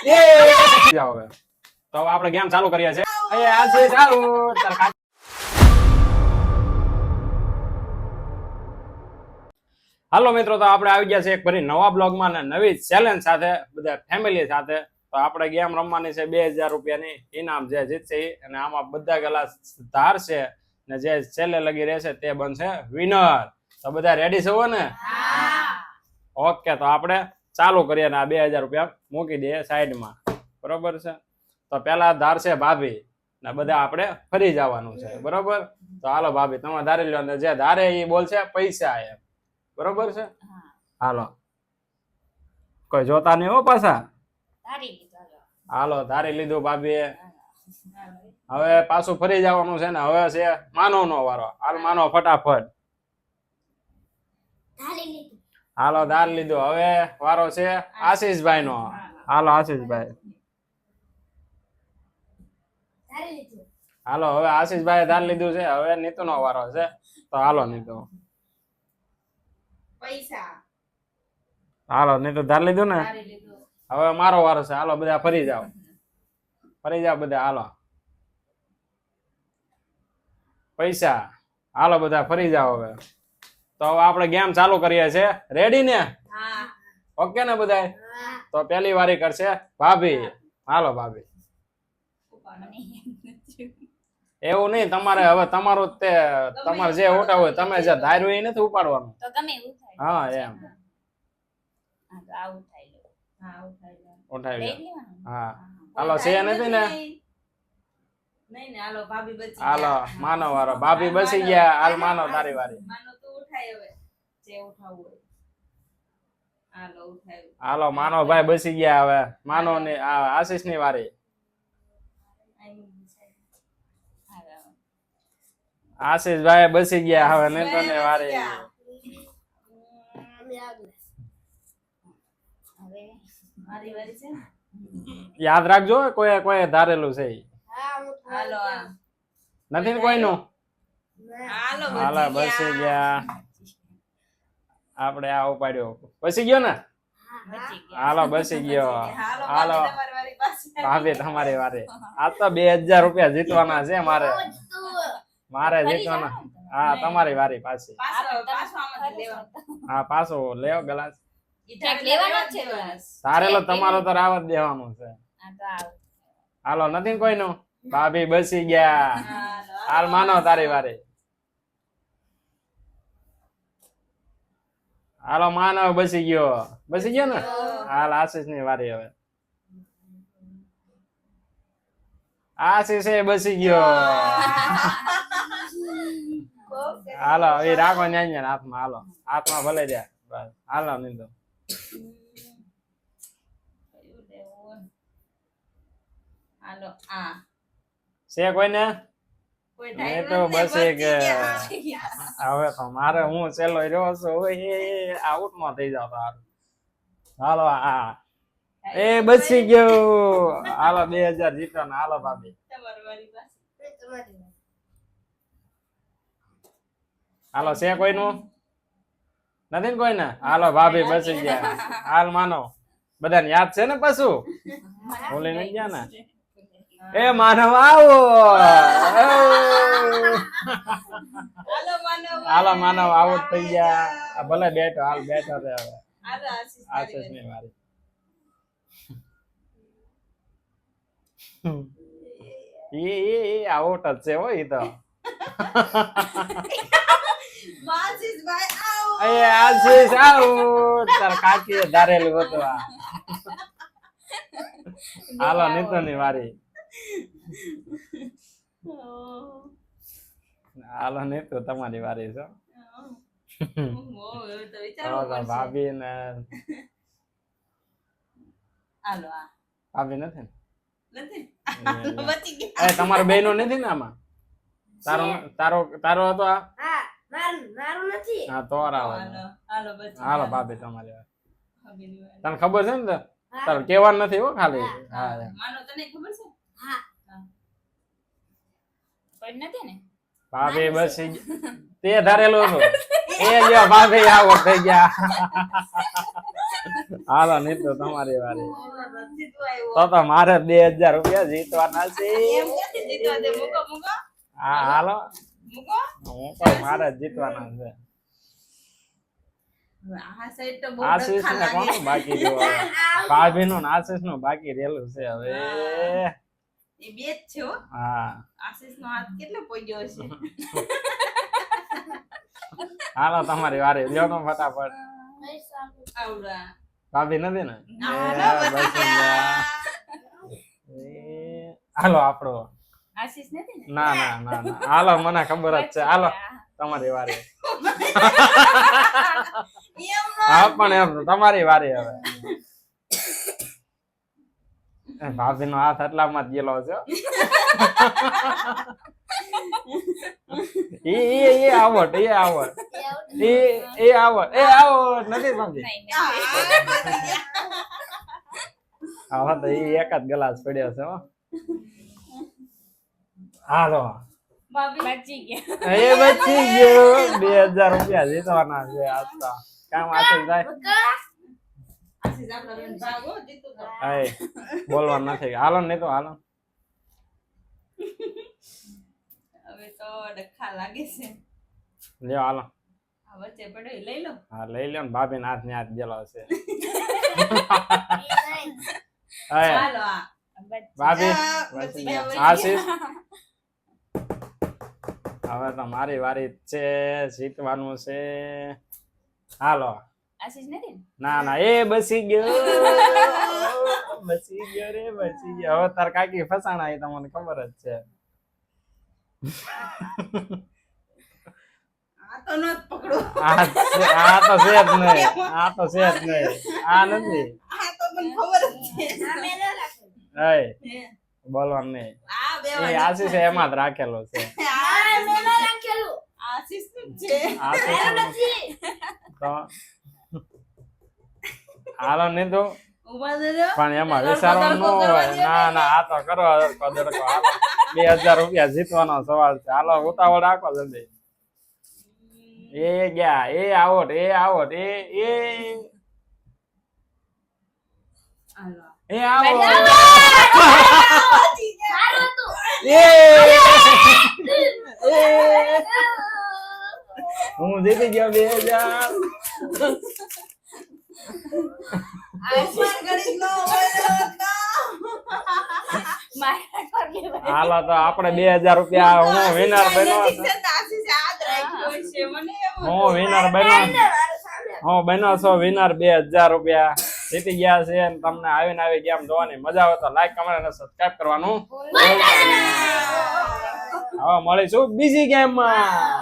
જાઓ હવે તો હવે આપણે ગેમ ચાલુ કરીએ છીએ આ છે ચાલુ હાલો મિત્રો તો આપણે આવી ગયા છે એક ફરી નવા બ્લોગમાં અને નવી ચેલેન્જ સાથે બધા ફેમિલી સાથે તો આપણે ગેમ રમવાની છે 2000 રૂપિયાની ઇનામ જે જીતશે અને આમાં બધા ગલા ધાર છે ને જે છેલ્લે લગી રહેશે તે બનશે વિનર તો બધા રેડી છો ને ઓકે તો આપણે ચાલુ કરીએ ને આ 2000 રૂપિયા મૂકી દઈએ સાઈડમાં બરોબર છે તો પેલા ધાર છે ભાભી ને બધા આપણે ફરી જવાનું છે બરોબર તો હાલો ભાભી તમે ધારી લો ને જે ધારે એ બોલશે પૈસા એમ બરોબર છે હાલો કોઈ જોતા નહીં હો પાછા હાલો ધારી લીધું ભાભી હવે પાછું ફરી જવાનું છે ને હવે છે માનવ નો વારો હાલ માનો ફટાફટ હાલો ધાર લીધું હવે વારો છે આશીષભાઈ નો હાલો આશીષભાઈ હાલો હવે આશીષભાઈ ધાર લીધું છે હવે નીતુ નો વારો છે તો હાલો નીતુ પૈસા હાલો નીતુ ધાર લીધું ને હવે મારો વારો છે હાલો બધા ફરી જાઓ બધા હાલો પૈસા હાલો બધા ફરી જાઓ હવે તો હવે આપણે ગેમ ચાલુ કરીએ છીએ રેડી ને ઓકે ને બધા તો પહેલી વારી કરશે ભાભી હાલો ભાભી એવું નહીં તમારે હવે તમારું તે તમારે જે ઉઠાવ હોય તમે જે ધાર્યું એ નથી ઉપાડવાનું હા એમ ઉઠાવી હા હાલો છે નથી ને હાલો માનો વારો ભાભી બસી ગયા હાલ માનો તારી વારી હાલો માનો ભાઈ બસી ગયા હવે માનો ની આશીષ ની વારી આશીષભાઈ બસી ગયા હવે નીતુ ની વારી યાદ રાખજો કોઈ ધારેલું છે નથી ને કોઈનું હાલો બસી ગયા આપણે આ ઉપાડ્યો બસી ગયો ને હાલો બસી ગયો હાલો ભાભી તમારી વારી આ તો 2000 રૂપિયા જીતવાના છે મારે જીતવાના હા તમારી વારી પાછી હા પાછું લેવો ગ્લાસ તારેલો તમારો તો રાવત દેવાનું છે હાલો નથી કોઈનું ભાભી બસી ગયા હાલ માનો તારી વારી હાલો માનવ બસી ગયો ને હાલ આશીષ ની વારી હવે આશીષ બસી ગયો હાલો એ રાખો ન્યા હાથમાં હાથમાં ભલે રહ્યા બસ હાલો નીંદો છે કોઈને મેં તો બસ એક હવે તો મારે હું છેલ્લો રહ્યો છું આઉટ માં થઈ જાવ હાલો એ બચી ગયો હાલો 2000 જીતો ને હાલો ભાભી હાલો છે કોઈનું નથી ને કોઈને હાલો ભાભી બચી ગયા હાલ માનો બધાને યાદ છે ને પાછું ભૂલી નહીં ગયા ને એ માનવ આવો હાલો માનવ આવો થઈ ગયા ભલે બેઠો હાલ બેઠો રે હવે આશીષ ની વારી એ આઉટ જ છે હો ઈ તો આશીષ આઉટ તાર કાકી ધારેલું હતું હાલો નીતુ ની વારી હાલો નીતુ તમારી વારી છે ભાભી ને ભાભી નથી ને તમારો બેનો નથી ને આમાં તારો હતો આ હા તો હાલો ભાભી તમારી તને ખબર છે ને તારે કેવાનું નથી હો ખાલી હા ભાભી બસ તે ધારેલું હતું એ જો ભાભી આવો થઈ ગયા હાલો નહીં તો તમારી વારી. જીતવા તો મારે 2000 રૂપિયા જીતવાના છે. એમ ક્યાંથી જીતવા દે? મૂકો મૂકો હા હાલો મૂકો. હું પણ મારે જ જીતવાના છે. હવે આ સાઈડ તો બહુ આશીષ ડખા ને લાગે. કોનું બાકી રહ્યું હવે? ભાભી નું આશીષ નું બાકી રહેલું છે હવે. એ બે જ છે હો. હા આશીષ નો હાથ કેટલો પોગ્યો છે. હાલો તમારી વારી લ્યો તો ફટાફટ. આવડા ભાભી નથી ને? હાલો, એ, બચી બસ ગયા. એ, હાલો આપણો. આશીષ નથી ને? ના ના ના ના હાલો મને ખબર જ છે. હાલો તમારી વારી. એમ હા પણ એમ તમારી વારી હવે. ભાભી નો હાથ એટલામાં જ ગયેલો છે. એ આવટ એ આવટ એ આવટ નથી ભાભી. હા તો એ એક જ ગ્લાસ પડ્યો છે હો. હાલો બચી ગયા. એ બચી ગયો. 2000 રૂપિયા જીતવાના છે આજ તો. કામ આશીષ જાય. આશીષ આપણા બેન ભાગો જીતું તો. હાય બોલવાનું નથી. હાલો નહીં તો હાલો. હવે તો ડખા લાગે છે. લ્યો હાલો. આ વચ્ચે પડ્યો એ લઈ લો. હા લઈ લ્યો ને ભાભી ને હાથ ને હાથ ગયેલો છે. હાય ચાલો આ ભાભી બચી ગયા. આશીષ હવે તો મારી વારી જ છે. જીતવાનું છે. હાલો. આશીષ નથી ને? ના ના એ બસી ગયો. બસી ગયો રે બસી ગયો. હવે તાર કાકી ફસાણા એ તમને ખબર જ છે. આ તો ન પકડો. આ તો છે જ નહીં. આ તો છે જ નહીં. આ નથી. આ તો મને ખબર જ છે. હે હે. બોલવાનું નહીં. આ બે એ આશીષે એમાં જ રાખેલો છે. આશીષ નું છે. આશીષ તો હાલો નહીં તો ઉભા થજો. પણ એમાં વિચારવાનું ન હોય. ના ના આ તો કરો કદડકો. હાલો 2000 રૂપિયા જીતવાનો સવાલ છે. હાલો ઉતાવળ રાખો જલ્દી. એ ગયા એ આવટ એ આવટ એ હાલો. એ આવટ એ હું જીતી ગયો 2000. ઉપર ગણિત નો હોય તો. હાલો તો આપણે 2000 રૂપિયા હું વિનર બન્યો છું. આશીષ યાદ રાખ્યો છે મને એમ હું વિનર બન્યો. હું બન્યો છું વિનર. 2000 રૂપિયા જીતી ગયા છે. અને તમને આવીને આવી ગેમ જોવાની મજા આવે તો લાઈક કમેન્ટ અને સબસ્ક્રાઇબ કરવાનું. હવે મળીશું બીજી ગેમમાં.